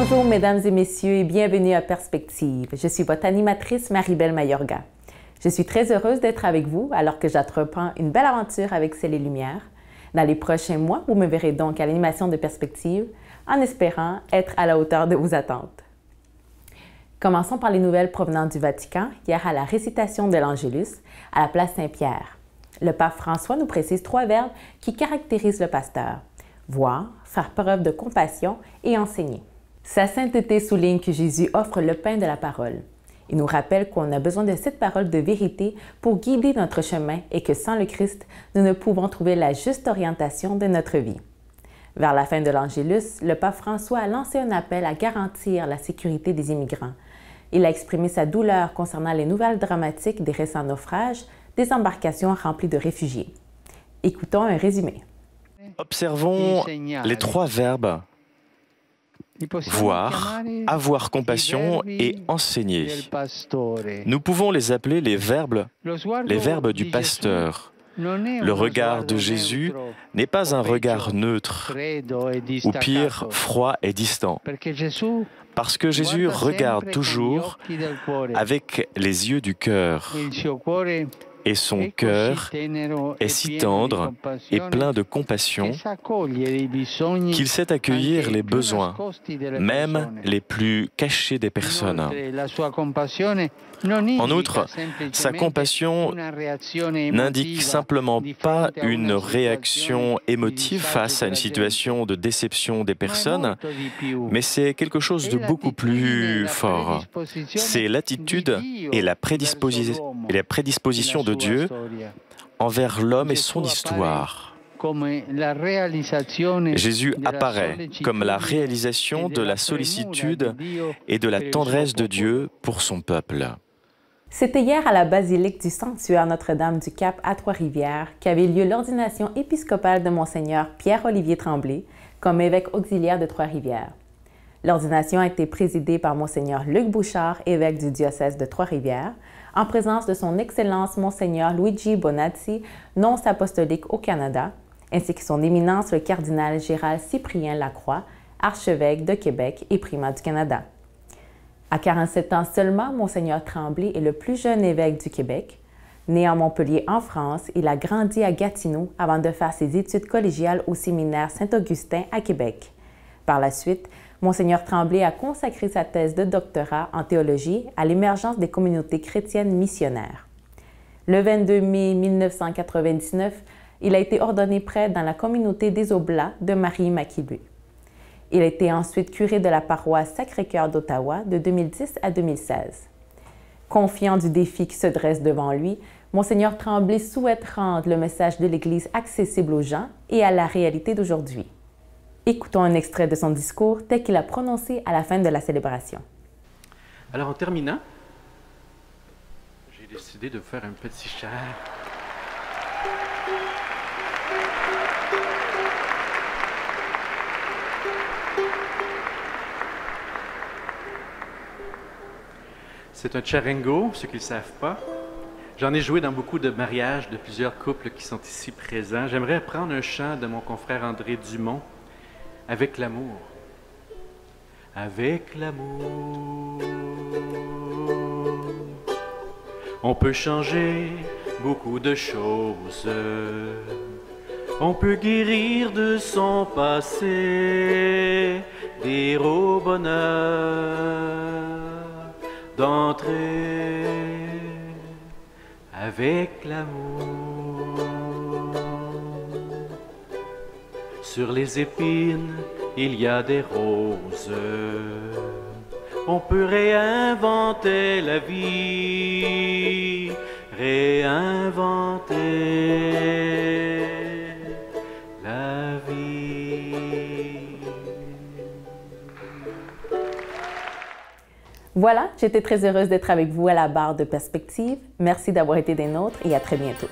Bonjour mesdames et messieurs et bienvenue à Perspective. Je suis votre animatrice Marie-Belle Mayorga. Je suis très heureuse d'être avec vous alors que j'entreprends une belle aventure avec Ciel et Lumière. Dans les prochains mois, vous me verrez donc à l'animation de Perspective en espérant être à la hauteur de vos attentes. Commençons par les nouvelles provenant du Vatican, hier à la récitation de l'Angélus à la place Saint-Pierre. Le pape François nous précise 3 verbes qui caractérisent le pasteur: voir, faire preuve de compassion et enseigner. Sa sainteté souligne que Jésus offre le pain de la parole. Il nous rappelle qu'on a besoin de cette parole de vérité pour guider notre chemin et que sans le Christ, nous ne pouvons trouver la juste orientation de notre vie. Vers la fin de l'Angélus, le pape François a lancé un appel à garantir la sécurité des immigrants. Il a exprimé sa douleur concernant les nouvelles dramatiques des récents naufrages des embarcations remplies de réfugiés. Écoutons un résumé. Observons les 3 verbes voir, avoir compassion et enseigner. Nous pouvons les appeler les verbes du pasteur. Le regard de Jésus n'est pas un regard neutre, ou pire, froid et distant, parce que Jésus regarde toujours avec les yeux du cœur. Et son cœur est si tendre et plein de compassion qu'il sait accueillir les besoins, même les plus cachés des personnes. En outre, sa compassion n'indique simplement pas une réaction émotive face à une situation de déception des personnes, mais c'est quelque chose de beaucoup plus fort. C'est l'attitude et la prédisposition de Dieu envers l'homme et son histoire. Jésus apparaît comme la réalisation de la sollicitude et de la tendresse de Dieu pour son peuple. C'était hier à la basilique du Sanctuaire Notre-Dame-du-Cap à Trois-Rivières qu'avait lieu l'ordination épiscopale de Monseigneur Pierre-Olivier Tremblay comme évêque auxiliaire de Trois-Rivières. L'ordination a été présidée par Monseigneur Luc Bouchard, évêque du diocèse de Trois-Rivières, en présence de son Excellence Monseigneur Luigi Bonazzi, nonce apostolique au Canada, ainsi que son Éminence le cardinal Gérald Cyprien Lacroix, archevêque de Québec et primat du Canada. À 47 ans seulement, Monseigneur Tremblay est le plus jeune évêque du Québec. Né à Montpellier en France, il a grandi à Gatineau avant de faire ses études collégiales au séminaire Saint-Augustin à Québec. Par la suite, Monseigneur Tremblay a consacré sa thèse de doctorat en théologie à l'émergence des communautés chrétiennes missionnaires. Le 22 mai 1999, il a été ordonné prêtre dans la communauté des Oblats de Marie-Immaculée. Il a été ensuite curé de la paroisse Sacré-Cœur d'Ottawa de 2010 à 2016. Confiant du défi qui se dresse devant lui, Monseigneur Tremblay souhaite rendre le message de l'Église accessible aux gens et à la réalité d'aujourd'hui. Écoutons un extrait de son discours tel qu'il a prononcé à la fin de la célébration. Alors en terminant, j'ai décidé de faire un petit chant. C'est un charango, ceux qui ne le savent pas. J'en ai joué dans beaucoup de mariages de plusieurs couples qui sont ici présents. J'aimerais prendre un chant de mon confrère André Dumont, Avec l'amour. Avec l'amour, on peut changer beaucoup de choses. On peut guérir de son passé, dire au bonheur d'entrer avec l'amour. Sur les épines, il y a des roses. On peut réinventer la vie, réinventer la vie. Voilà, j'étais très heureuse d'être avec vous à la barre de Perspective. Merci d'avoir été des nôtres et à très bientôt.